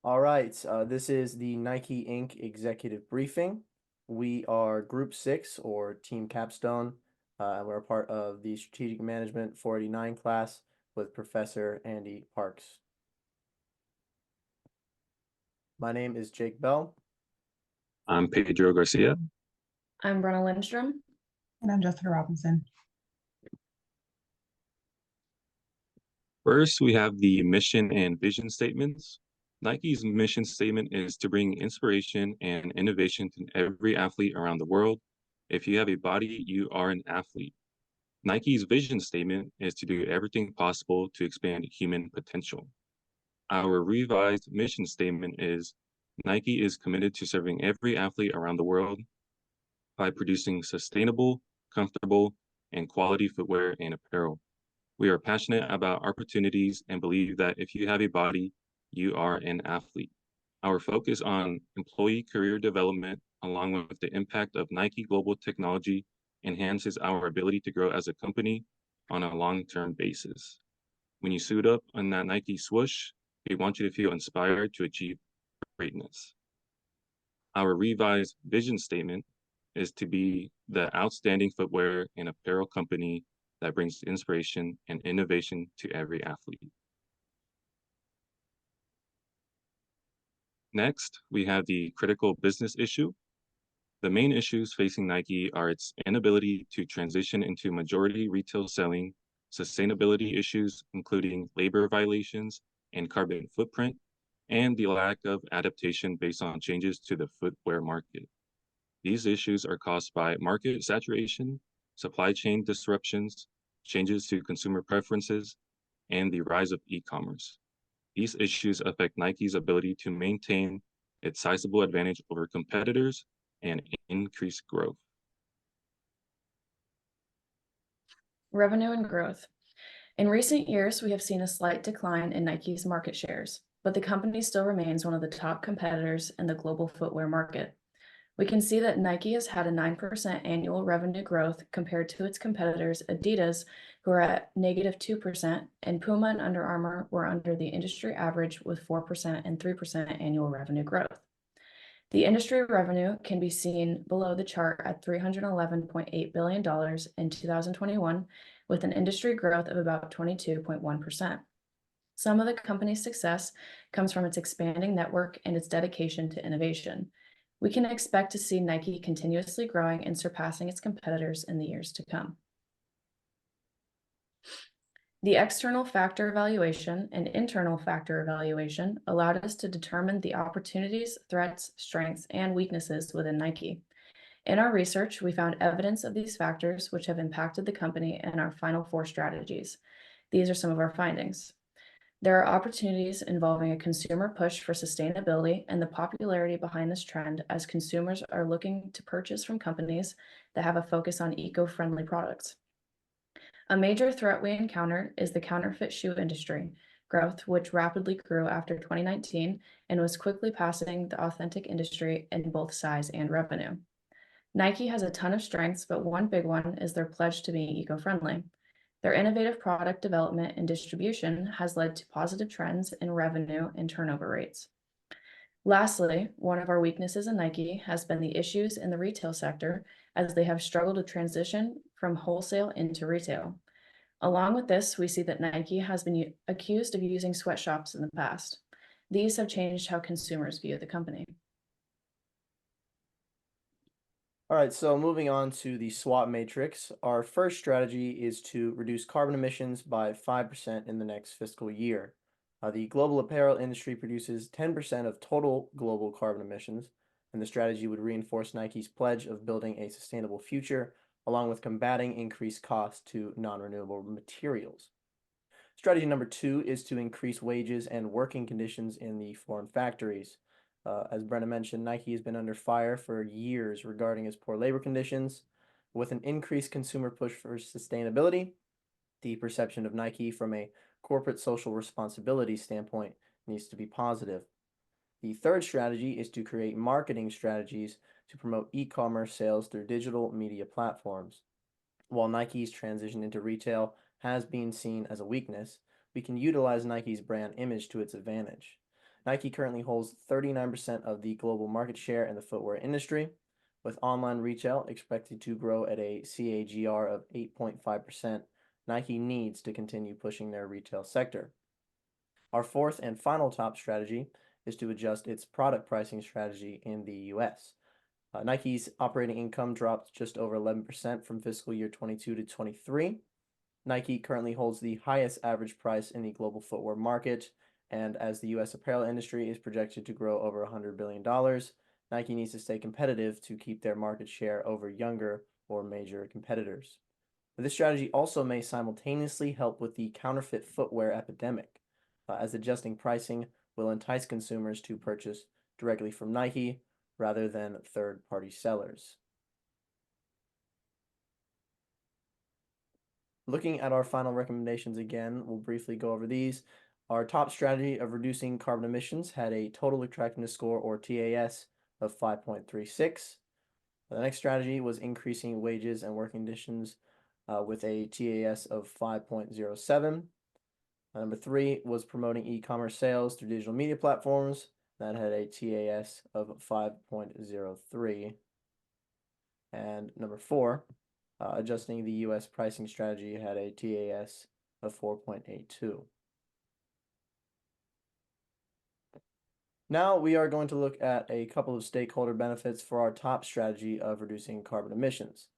All right, this is the Nike Inc. executive briefing. We are Group 6 or Team Capstone. We're a part of the Strategic Management 489 class with Professor Andy Parks. My name is Jake Bell. I'm Pedro Garcia. I'm Brenna Lindstrom. And I'm Jessica Robinson. First, we have the mission and vision statements. Nike's mission statement is to bring inspiration and innovation to every athlete around the world. If you have a body, you are an athlete. Nike's vision statement is to do everything possible to expand human potential. Our revised mission statement is Nike is committed to serving every athlete around the world by producing sustainable, comfortable, and quality footwear and apparel. We are passionate about opportunities and believe that if you have a body, you are an athlete. Our focus on employee career development, along with the impact of Nike Global Technology, enhances our ability to grow as a company on a long-term basis. When you suit up on that Nike swoosh, we want you to feel inspired to achieve greatness. Our revised vision statement is to be the outstanding footwear and apparel company that brings inspiration and innovation to every athlete. Next, we have the critical business issue. The main issues facing Nike are its inability to transition into majority retail selling, sustainability issues, including labor violations and carbon footprint, and the lack of adaptation based on changes to the footwear market. These issues are caused by market saturation, supply chain disruptions, changes to consumer preferences, and the rise of e-commerce. These issues affect Nike's ability to maintain its sizable advantage over competitors and increase growth. Revenue and growth. In recent years, we have seen a slight decline in Nike's market shares, but the company still remains one of the top competitors in the global footwear market. We can see that Nike has had a 9% annual revenue growth compared to its competitors Adidas, who are at -2%, and Puma and Under Armour were under the industry average with 4% and 3% annual revenue growth. The industry revenue can be seen below the chart at $311.8 billion in 2021, with an industry growth of about 22.1%. Some of the company's success comes from its expanding network and its dedication to innovation. We can expect to see Nike continuously growing and surpassing its competitors in the years to come. The external factor evaluation and internal factor evaluation allowed us to determine the opportunities, threats, strengths, and weaknesses within Nike. In our research, we found evidence of these factors which have impacted the company in our final 4 strategies. These are some of our findings. There are opportunities involving a consumer push for sustainability and the popularity behind this trend as consumers are looking to purchase from companies that have a focus on eco-friendly products. A major threat we encounter is the counterfeit shoe industry growth, which rapidly grew after 2019 and was quickly passing the authentic industry in both size and revenue. Nike has a ton of strengths, but one big one is their pledge to being eco-friendly. Their innovative product development and distribution has led to positive trends in revenue and turnover rates. Lastly, one of our weaknesses in Nike has been the issues in the retail sector as they have struggled to transition from wholesale into retail. Along with this, we see that Nike has been accused of using sweatshops in the past. These have changed how consumers view the company. All right, so moving on to the SWOT matrix, our first strategy is to reduce carbon emissions by 5% in the next fiscal year. The global apparel industry produces 10% of total global carbon emissions, and the strategy would reinforce Nike's pledge of building a sustainable future, along with combating increased costs to non-renewable materials. Strategy number 2 is to increase wages and working conditions in the foreign factories. As Brenna mentioned, Nike has been under fire for years regarding its poor labor conditions. With an increased consumer push for sustainability, the perception of Nike from a corporate social responsibility standpoint needs to be positive. The third strategy is to create marketing strategies to promote e-commerce sales through digital media platforms. While Nike's transition into retail has been seen as a weakness, we can utilize Nike's brand image to its advantage. Nike currently holds 39% of the global market share in the footwear industry, with online retail expected to grow at a CAGR of 8.5%. Nike needs to continue pushing their retail sector. Our fourth and final top strategy is to adjust its product pricing strategy in the US. Nike's operating income dropped just over 11% from fiscal year 22 to 23. Nike currently holds the highest average price in the global footwear market, and as the US apparel industry is projected to grow over $100 billion, Nike needs to stay competitive to keep their market share over younger or major competitors. This strategy also may simultaneously help with the counterfeit footwear epidemic, as adjusting pricing will entice consumers to purchase directly from Nike rather than third-party sellers. Looking at our final recommendations again, we'll briefly go over these. Our top strategy of reducing carbon emissions had a total attractiveness score, or TAS, of 5.36. The next strategy was increasing wages and working conditions with a TAS of 5.07. Number 3 was promoting e-commerce sales through digital media platforms. That had a TAS of 5.03. And number 4, adjusting the US pricing strategy had a TAS of 4.82. Now we are going to look at a couple of stakeholder benefits for our top strategy of reducing carbon emissions.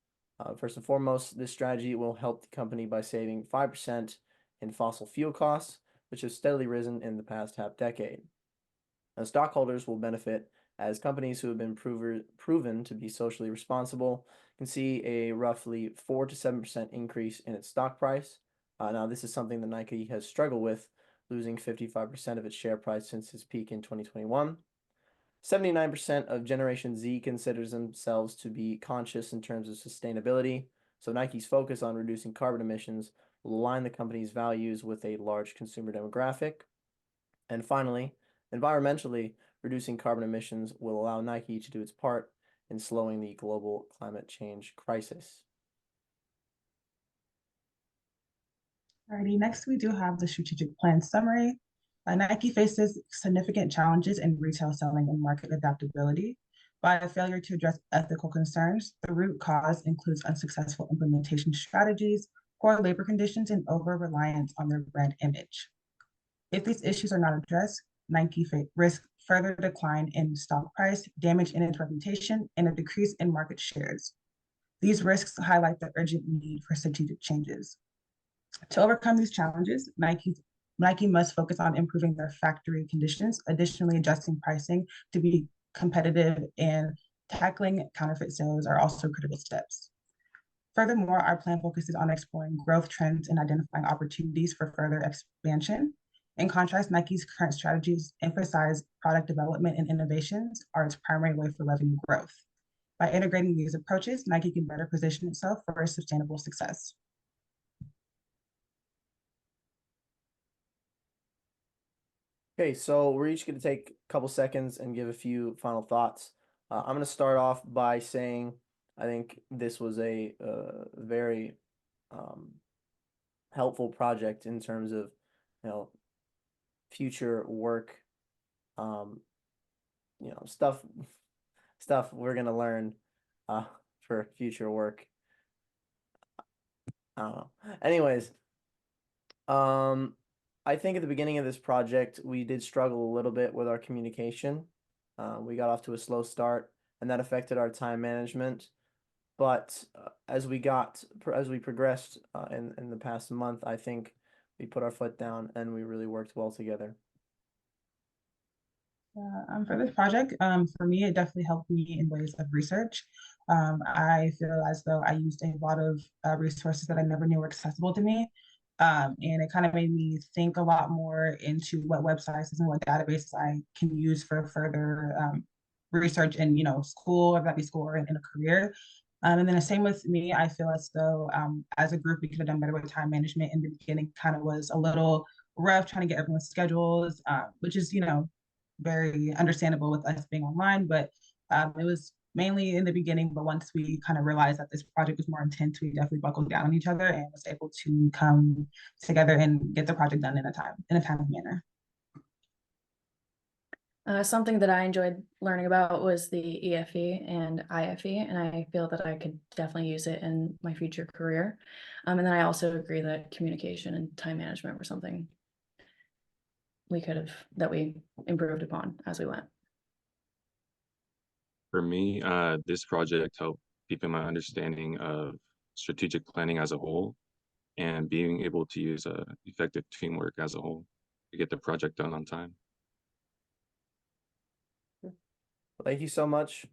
First and foremost, this strategy will help the company by saving 5% in fossil fuel costs, which have steadily risen in the past half decade. Now, stockholders will benefit as companies who have been proven to be socially responsible can see a roughly 4 to 7% increase in its stock price. Now, this is something that Nike has struggled with, losing 55% of its share price since its peak in 2021. 79% of Generation Z considers themselves to be conscious in terms of sustainability, so Nike's focus on reducing carbon emissions will align the company's values with a large consumer demographic. And finally, environmentally, reducing carbon emissions will allow Nike to do its part in slowing the global climate change crisis. Alrighty, next we do have the strategic plan summary. Nike faces significant challenges in retail selling and market adaptability. By a failure to address ethical concerns, the root cause includes unsuccessful implementation strategies, poor labor conditions, and over-reliance on their brand image. If these issues are not addressed, Nike risks further decline in stock price, damage in its reputation, and a decrease in market shares. These risks highlight the urgent need for strategic changes. To overcome these challenges, Nike must focus on improving their factory conditions, additionally adjusting pricing to be competitive, and tackling counterfeit sales are also critical steps. Furthermore, our plan focuses on exploring growth trends and identifying opportunities for further expansion. In contrast, Nike's current strategies emphasize product development and innovations are its primary way for revenue growth. By integrating these approaches, Nike can better position itself for sustainable success. Okay, so we're each going to take a couple seconds and give a few final thoughts. I'm going to start off by saying I think this was a very helpful project in terms of, future work, stuff we're going to learn for future work. I don't know. Anyways, I think at the beginning of this project, we did struggle a little bit with our communication. We got off to a slow start, and that affected our time management. But as we progressed in the past month, I think we put our foot down and we really worked well together. For this project, for me, it definitely helped me in ways of research. I feel as though I used a lot of resources that I never knew were accessible to me. And it kind of made me think a lot more into what websites and what databases I can use for further research in, school, if that be school or in a career. And then the same with me, I feel as though as a group, we could have done better with time management in the beginning. Kind of was a little rough trying to get everyone's schedules, which is, very understandable with us being online, but it was mainly in the beginning. But once we kind of realized that this project was more intense, we definitely buckled down on each other and was able to come together and get the project done in a timely manner. Something that I enjoyed learning about was the EFE and IFE, and I feel that I could definitely use it in my future career. And then I also agree that communication and time management were something that we improved upon as we went. For me, this project helped deepen my understanding of strategic planning as a whole and being able to use effective teamwork as a whole to get the project done on time. Thank you so much